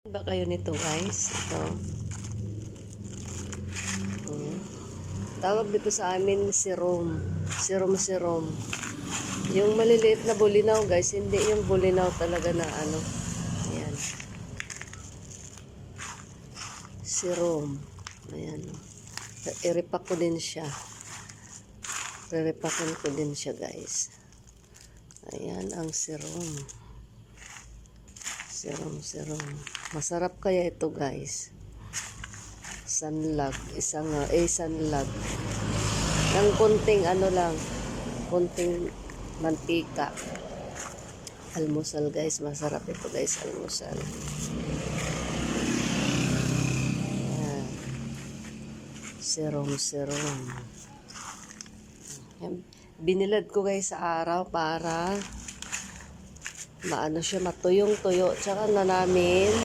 Ba kayo nito guys? Ito. Tawag dito sa amin serum. Serum. Yung maliliit na bulinaw guys, hindi yung bulinaw talaga na ano. Ayan. Serum. Ayan. I-repack ko din siya. Re-repackin ko din siya guys. Ayan ang serum. Serum. Masarap kaya ito guys. Sunlag. Sunlag. Ng kunting ano lang. Kunting mantika. Almusal guys. Masarap ito guys. Almusal. Ayan. Serum. Ayan. Binilad ko guys sa araw para maano siya matuyong-tuyo. Tsaka na namin